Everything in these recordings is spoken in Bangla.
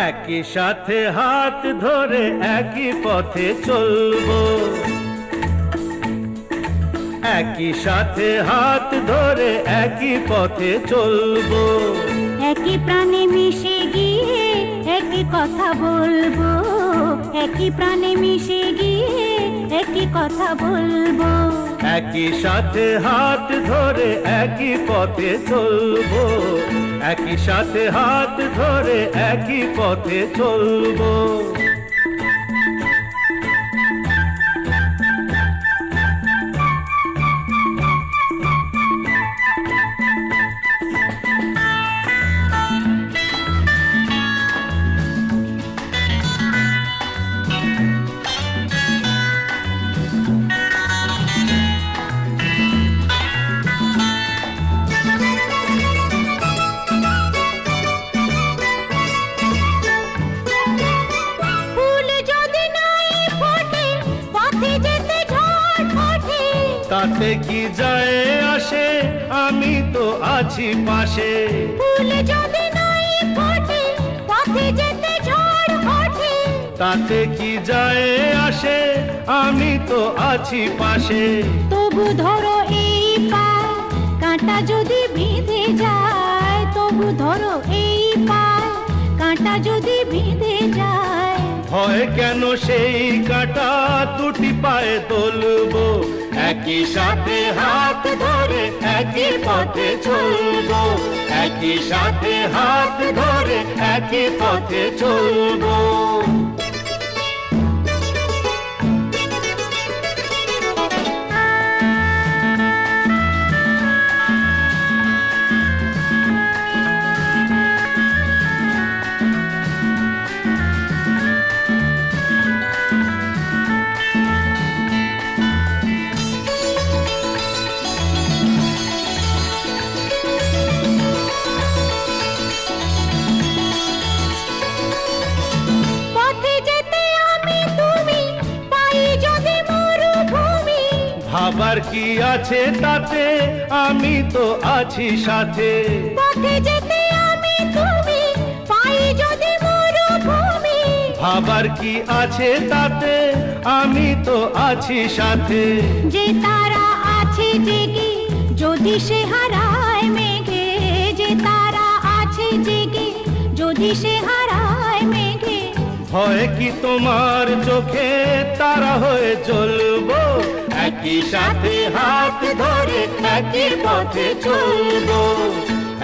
একই সাথে হাত ধরে একই পথে চলবো, একই সাথে হাত ধরে একই পথে চলবো, একই প্রাণে মিশে গিয়ে একই কথা বলবো, একই প্রাণে মিশে গিয়ে একই কথা বলবো, একই সাথে হাত ধরে একই পথে চলবো, একই সাথে হাত ধরে একই পথে চলবো। তাতে কি যায় আসে, আমি তো আছি পাশে। ফুল যদি নাই ফোটে পথে যেতে ঝড় ওঠে, তাতে কি যায় আসে, আমি তো আছি পাশে। তবু ধরো এই পা, কাঁটা যদি বিঁধে যায়, তবু ধরো এই পা, কাঁটা যদি বিঁধে যায়। হয় কেন সেই কাঁটা দুটি পায়ে তুলবো, একই সাথে হাত ধরে একই পথে চলবো, একই সাথে হাত ধরে একই পথে চলবো। ভাবার কি আছে তাতে, আমি তো আছি সাথে। পথে যেতে আমি তুমি, পাই যদি মরুভূমি। ভাবার কি আছে তাতে, আমি তো আছি সাথে। যে তারা আছে জেগে যদি সে হারায় মেঘে, যে তারা আছে জেগে যদি সে হারায় মেঘে। হয় কি তোমার চোখে তারা হয়ে চলবো, একই সাথে হাত ধরে একই পথে চলবো,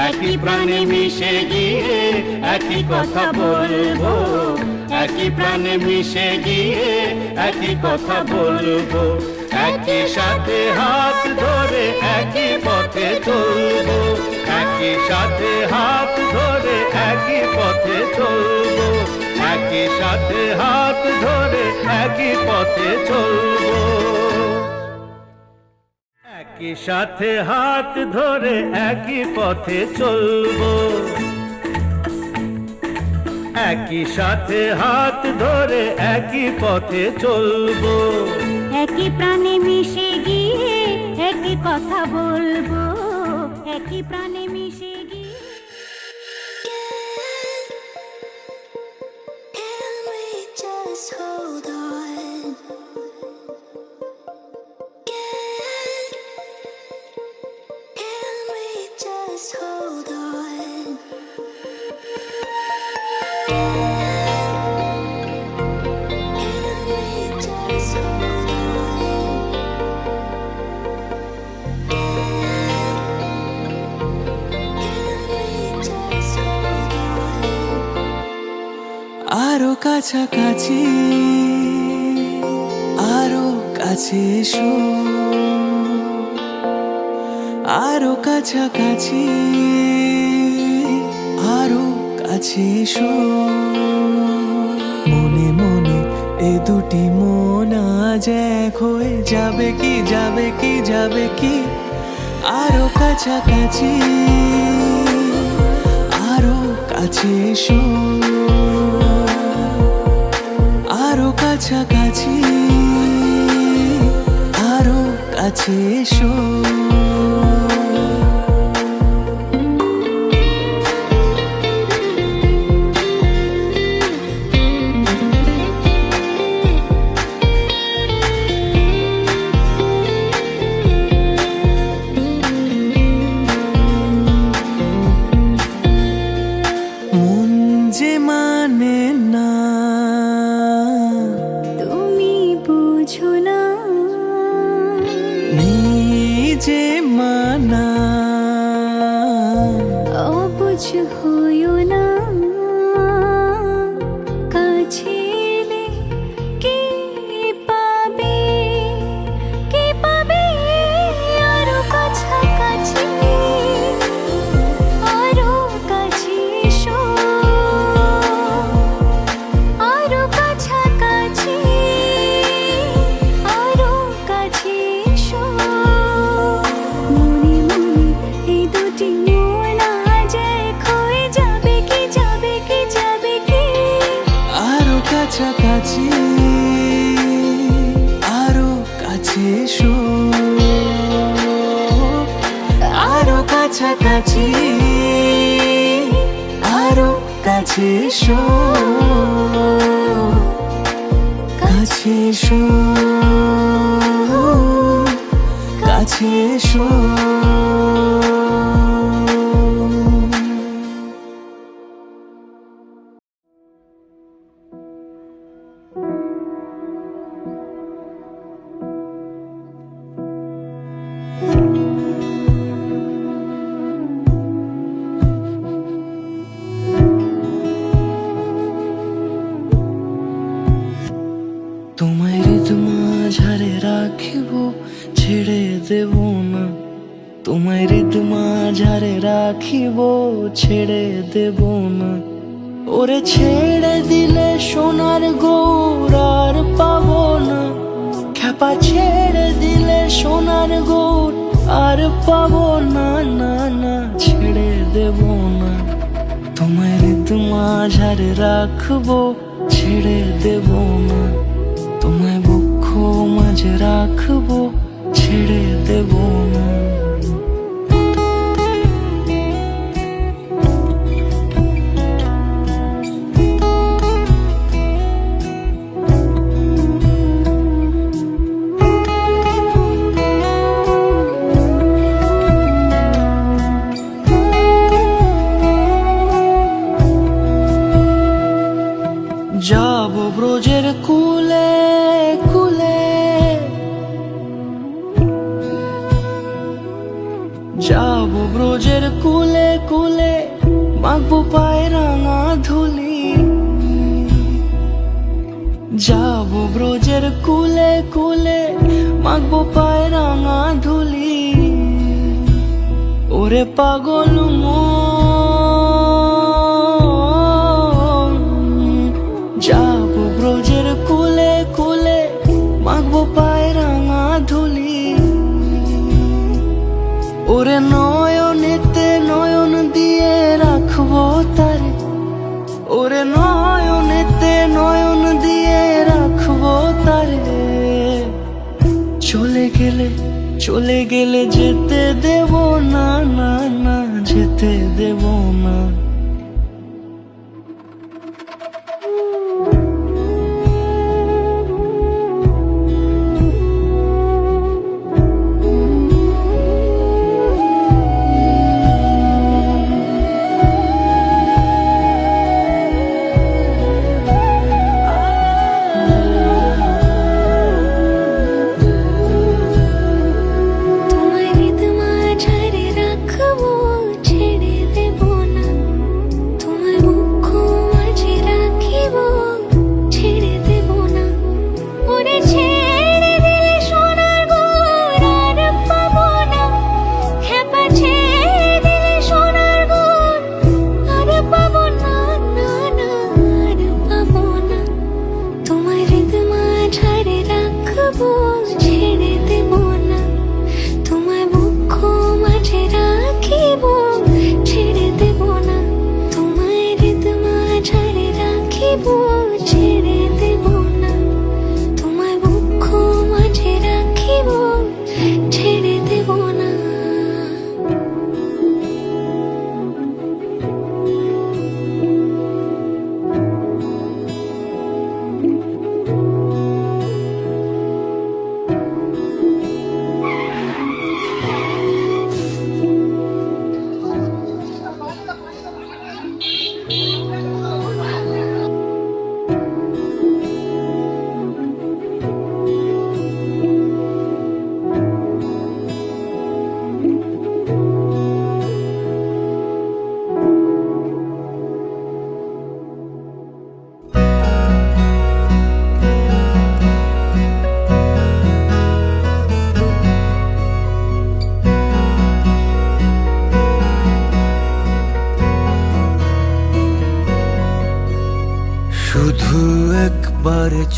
একই প্রাণে মিশে গিয়ে একই কথা বলবো, একই প্রাণে মিশে গিয়ে একই কথা বলবো, একই সাথে হাত ধরে একই পথে চলবো, একই সাথে হাত ধরে একই পথে চলবো, একই সাথে হাত ধরে একই পথে চলবো, একই সাথে হাত ধরে একই পথে চলবো, একই সাথে হাত ধরে একই পথে চলবো, একই প্রাণে মিশে গিয়ে একই কথা বলবো, একই প্রাণে মিশে গিয়ে। Hold on. Can we just hold on? Can we just hold on? Can we just hold on? আরো কাছাকাছি, আরো কাছে এসো, আরো কাছাকাছি, আরো কাছে এসো। মনে মনে এ দুটি মন আজ এক হয়ে যাবে কি, যাবে কি, যাবে কি। আরো কাছাকাছি, আরো কাছে এসো, আরো কাছাকাছি, আরো কাছে এসো। আজ হইও না কাছে এলে কে পাবে আরো কাছাকাছি আরো কাছে এসো আরো কাছাকাছি আরো কাছে এসো মনে মনে এই দুটি মন আজ এক হয়ে যাবে কি যাবে কি যাবে কি আরো কাছাকাছি আরো কাছে এসো আরো কাছাকাছি আরো কাছে এসো কাছে এসো কাছে এসো তোমায় হৃদ মাঝারে রাখিব ছেড়ে দেব না তোমায় হৃদ মাঝারে রাখিব ছেড়ে দেব না ওরে ছেড়ে দিলে সোনার গৌর আর পাবো না খ্যাপা ছেড়ে দিলে সোনার গৌর আর পাবো না না না ছেড়ে দেব না তোমায় হৃদ মাঝারে রাখবো ছেড়ে দেব না তোমায় বক্ষ মাঝে রাখবো ছেড়ে দেব না যাব ব্রজের কুলে কুলে যাব ব্রজের কুলে কুলে মাখবো পায়ে রাঙা ধুলি যাব ব্রজের কুলে কুলে মাখবো পায়ে রাঙা ধুলি ওরে পাগল মন যাব ব্রজের কুলে কুলে মাখবো পায়ে রাঙা ধুলি ওরে নয়নেতে নয়ন দিয়ে রাখবো তারে ওরে নয়নেতে নয়ন দিয়ে রাখবো তারে চলে গেলে যেতে দেব না না না যেতে দেব না তোমায় হৃদ মাঝারে রাখবো ছেড়ে দেব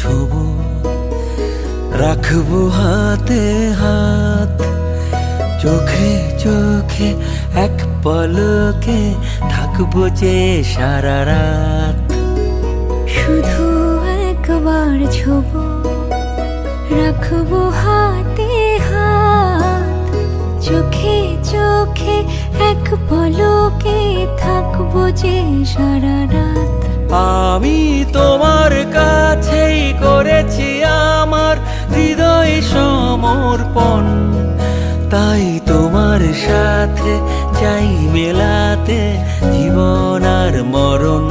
ছোবো, রাখবো হাতে হাত, চোখে চোখে এক পলকে থাকবো যে সারা রাত। শুধু একবার ছোবো, রাখবো হাতে হাত, চোখে চোখে এক পলকে থাকবো যে সারা রাত। আমি তোমার কাছেই করেছি আমার হৃদয় সমর্পণ, তাই তোমার সাথে চাই মেলাতে জীবন আর মরণ।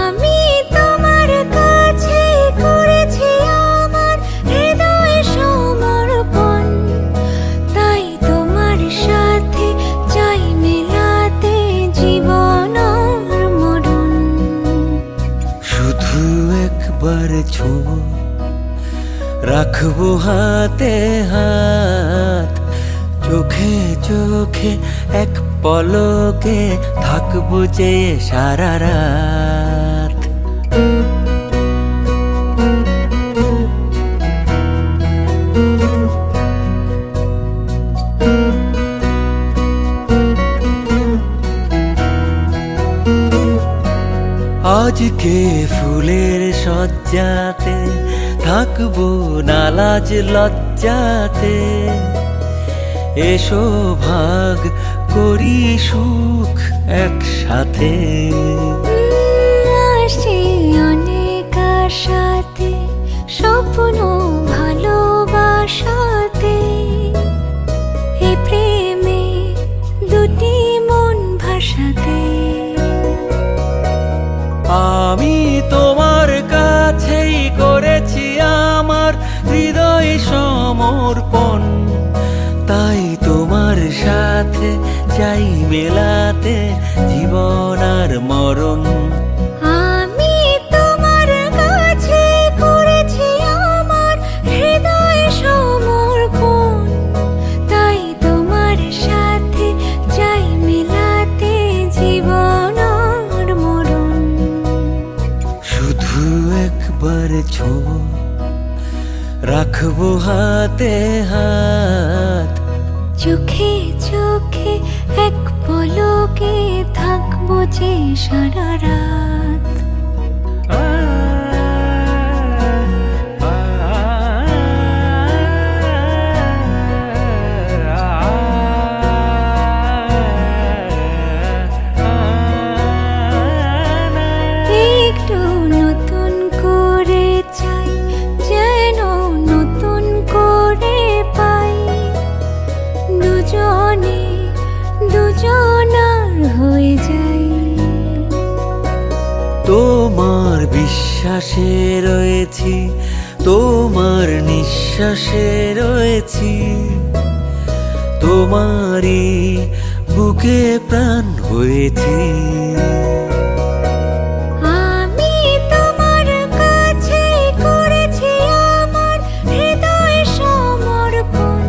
আমি তোমার কাছে করেছি আমার হৃদয় সমর্পণ, তাই তোমার সাথে চাই মেলাতে জীবন আর মরণ। শুধু একবার ছোঁবো, রাখবো হাতে হাত, চোখে চোখে এক পলকে থাকবো যে সারা রাত। আজকে ফুলের সজ্জাতে থাকবো না লাজ লজ্জাতে, এসো ভাগ করি সুখ একসাথে। আসছে অনেক আশাতে, স্বপ্ন ভালোবাসাতে, এই প্রেমে দুটি মন ভাষাতে। আমি তোমার কাছেই করেছি আমার হৃদয় সমর্পণ, তাই তোমার সাথে চাই মেলাতে জীবন আর মরণ। আমি তোমার কাছে করেছি আমার হৃদয় সমর্পণ, তাই তোমার সাথে চাই মেলাতে জীবন আর মরণ। শুধু একবার ছোঁবো, রাখবো হাতে হাত, চোখে চোখে এক পলকে থাকবো যে সারা রাত। একটু নতুন করে চাই, যেন নতুন করে পাই, দুজনে দুজনার হয়ে যাই। তোমার বিশ্বাসে রয়েছি, তোমার নিঃশ্বাসে রয়েছি, তোমারই বুকে প্রাণ হয়েছি। আমি তোমার কাছে করেছি আমার হৃদয় সমর্পণ,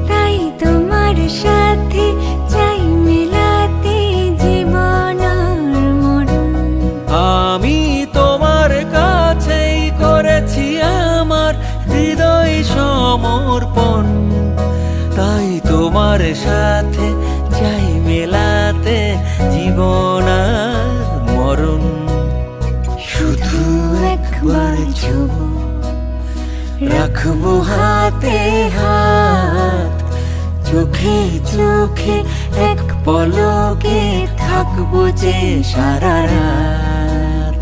তাই তোমার সাথে চাই মেলাতে জীবন আর মরণ। আমি তোমার কাছেই করেছি আমার হৃদয় সমর্পণ, তাই তোমার সাথে চাই মেলাতে জীবন আর মরণ। শুধু একবার ছোঁবো, রাখবো হাতে হাত, চোখে চোখে এক পলকে থাকবো যে সারা রাত।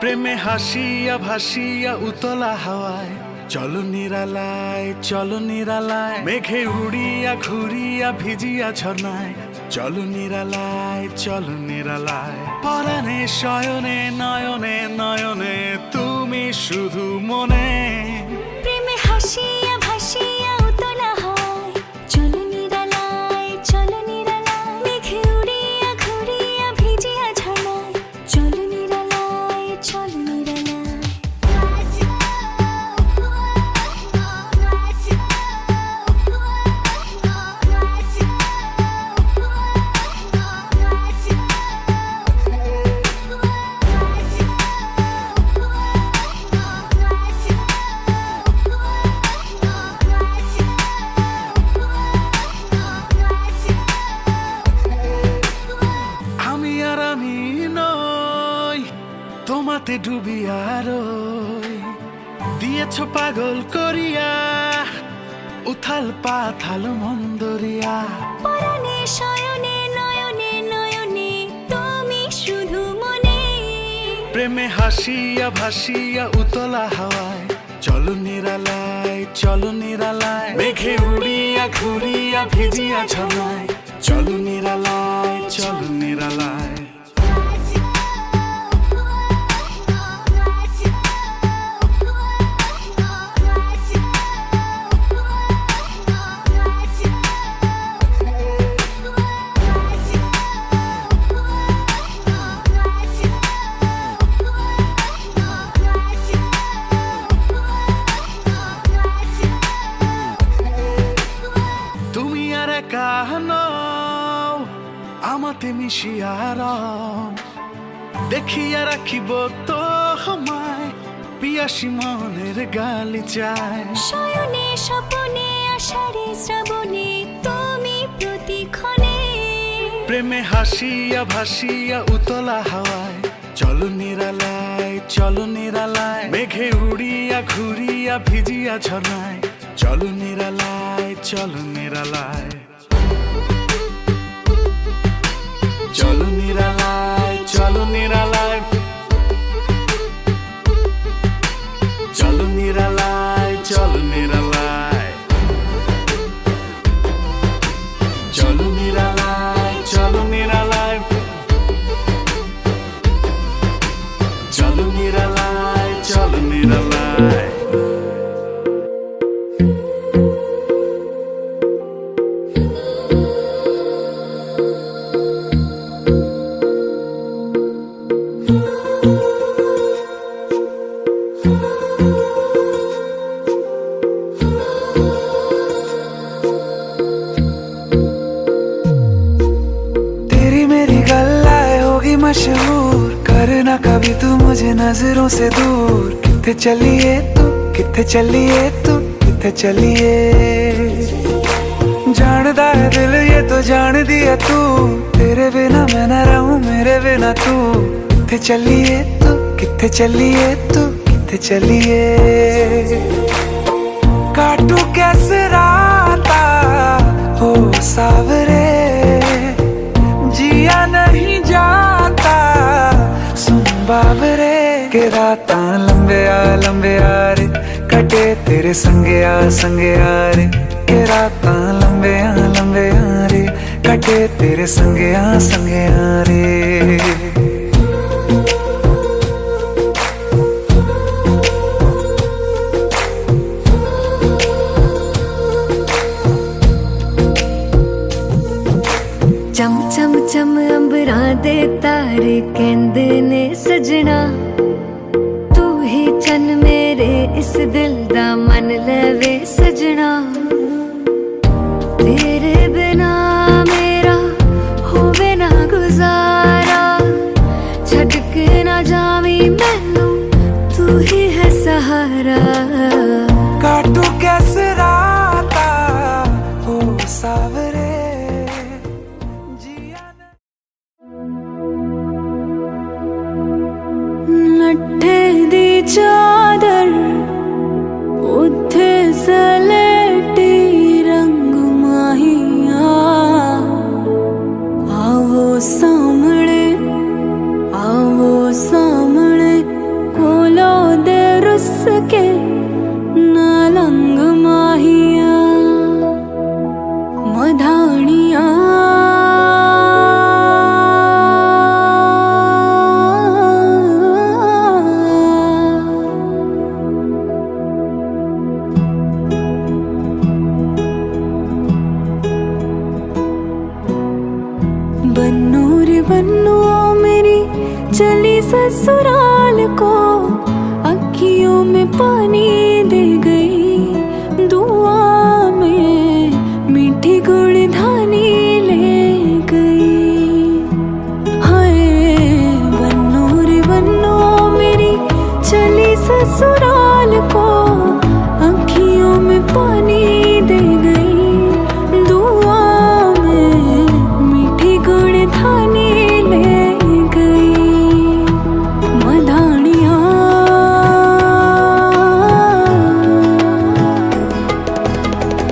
প্রেমে হাসিয়া ভাসিয়া উতলা হাওয়ায় চলো নিরালায়, চলো নিরালায়, মেঘে উড়িয়া ঘুরিয়া ভিজিয়া ঝর্ণায় চলো নিরালায়, চলো নিরালায়। পরাণে শয়নে নয়নে নয়নে তুমি শুধু মনে। প্রেমে হাসিয়া ভাসিয়া উতলা হয় চলো নিরালায়, চলো নিরালায়, মেঘে উড়িয়া ঘুরিয়া ভিজিয়া ঝর্ণায় চলো নিরালায়, চলো নিরালায়। আমি আর আমি নই, তোমাতে ডুবিয়া রই, দিয়েছ পাগল করিয়া উথাল পাথাল মন্দরিয়া। পরাণে শয়নে নয়নে নয়নে তুমি শুধু মনে। প্রেমে হাসিয়া ভাসিয়া উতলা হাওয়ায় চলো নিরালায়, চলো নিরালায়, মেঘে উড়িয়া ঘুরিয়া ভিজিয়া ঝর্ণায় চলো নিরালায়, চলো নিরালায়। তুমি আর একা নও, আমাতে মিশিয়া রও, দেখিয়া রাখিব তো আমায়, পিয়াসী মনের গালিচায়। শয়নে স্বপনে আষাঢ়ে শ্রাবণে তুমি প্রতিক্ষণে। প্রেমে হাসিয়া ভাসিয়া উতলা হাওয়ায় চলো নিরালায়, চলো নিরালায়, মেঘে উড়িয়া ঘুরিয়া ভিজিয়া ঝর্ণায় চলো নিরালায়, চলো নিরালায়, চলো নিরালায়, চলো নিরালায়, চলো নিরালায়, চলো নিরালায়, চলো নিরালায়, চলো নিরালায়, চলো নিরালায়, চলো নিরালায়। तेरी मेरी गल्लाए होगी मशहूर, करना कभी तू मुझे नजरों से दूर। किथे चलिए तू, किथे चलिए तू, किथे चलिए, जानदा है दिल ये तो जान दिया तू, तेरे बिना मैं न रहूं मेरे बिना तू। किथे चलिए तू, किथे चलिए तू, किथे चलिए, काटू कैसे राता हो सावरे, जिया नहीं जाता सुन बाबरे, के राता लंबे आ रे, कटे तेरे संगे आ रे, के राता लंबे आ रे, कटे तेरे संगे आ रे। चम चम चम अंबरां दे तारे कहंदे ने सजना, तू ही चन मेरे इस दिल दा मन लवे सजना। तेरे बिना मेरा होवे ना गुजारा, छड़ के ना जावी मैनू तू ही है सहारा। काटू कैसे राता हो सावरे, जिया नट्ठे दी चादर उत्थे सलेटी रंग माहिया, आओ सामने मधानिया बन्नो रे बन्नो मेरी चली ससुराल को, अखियों में पानी दे गई, दुआ में मीठी गुड़धानी ले गई। हाय बन्नो रे बन्नो मेरी चली ससुराल को, अखियों में पानी दे गई, दुआ में मीठी गुड़धानी ले गई। मधानिया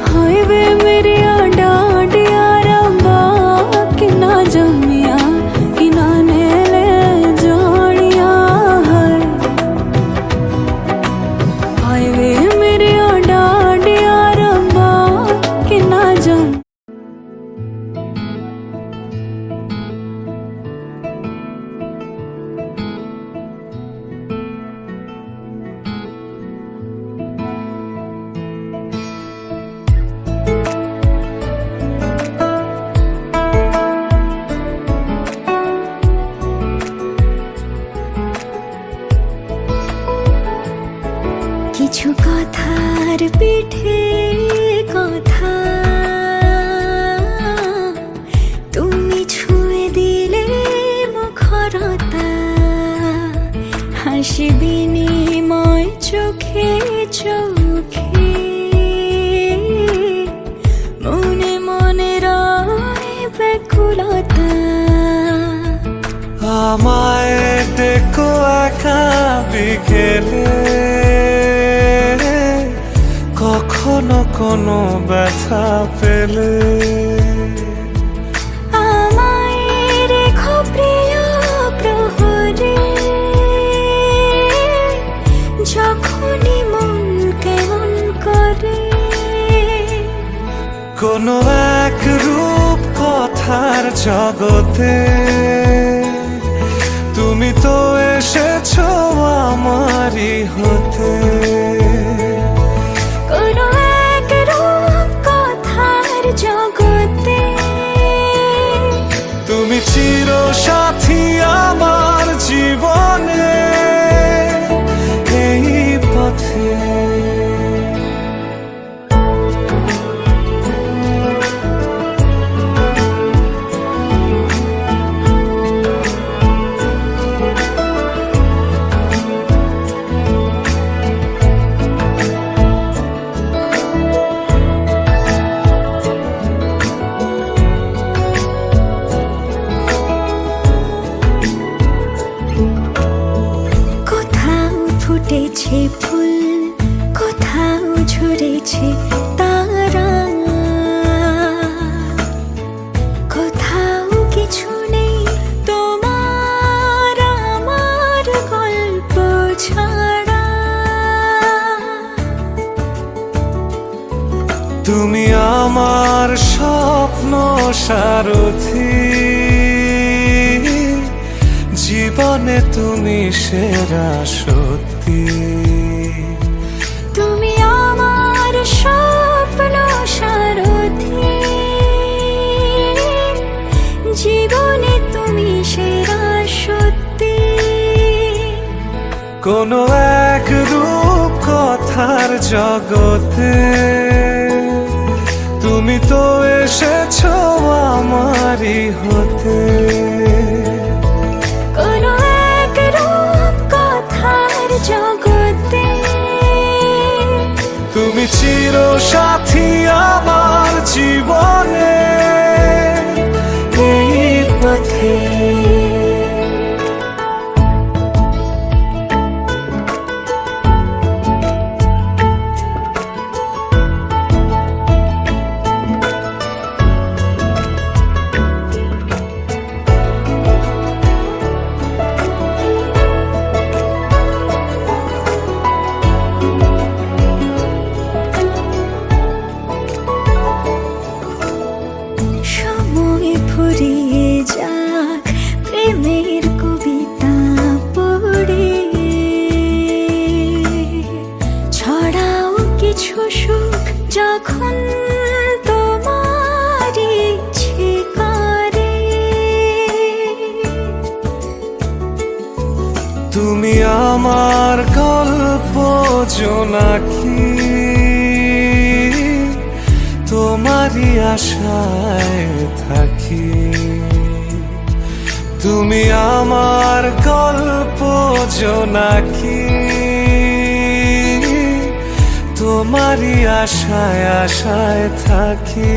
हाय वे मेरे डाडिया रब्बा, कि ना जमिया कि ना ने ले जानिया। हाय वे मेरे डाडिया रब्बा, कि ना जम কিছু কথার পিঠে কথা, তুমি ছুঁয়ে দিলে মুখরতা, হাসি বিনিময় চোখে চোখে, মনে মনে রয় ব্যাকুলতা। আমায় ডেকো একা বিকেলে, কখনো কোনো ব্যথা পেলে, আমায় রেখো প্রিয় প্রহরে, যখনই মন কেমন করে। কোনো এক রূপ কথার জগতে, তুমি তো এসেছো আমারই হতে। কোনো এক রূপ কথার জগতে, তুমি চির সাথী আমার জীবনে, এই পথে। কোথাও ফুটেছে ফুল, কোথাও ঝরেছে তারা, কোথাও কিছু নেই তোমার আমার গল্প ছাড়া। তুমি আমার স্বপ্ন সারথি, জীবনে তুমি সেরা সত্যি। তুমি আমার স্বপ্ন সারথি, জীবনে তুমি সেরা সত্যি। কোনো এক রূপ কথার জগতে, তুমি তো এসেছো আমারই হতে। কোনো এক রূপ কথার জগতে, তুমি চির সাথী আমার জীবনে, এই পথে। আমার গল্প জোনাকি, তোমারই আশায় থাকি। তুমি আমার গল্প জোনাকি, তোমারই আশায় আশায় থাকি।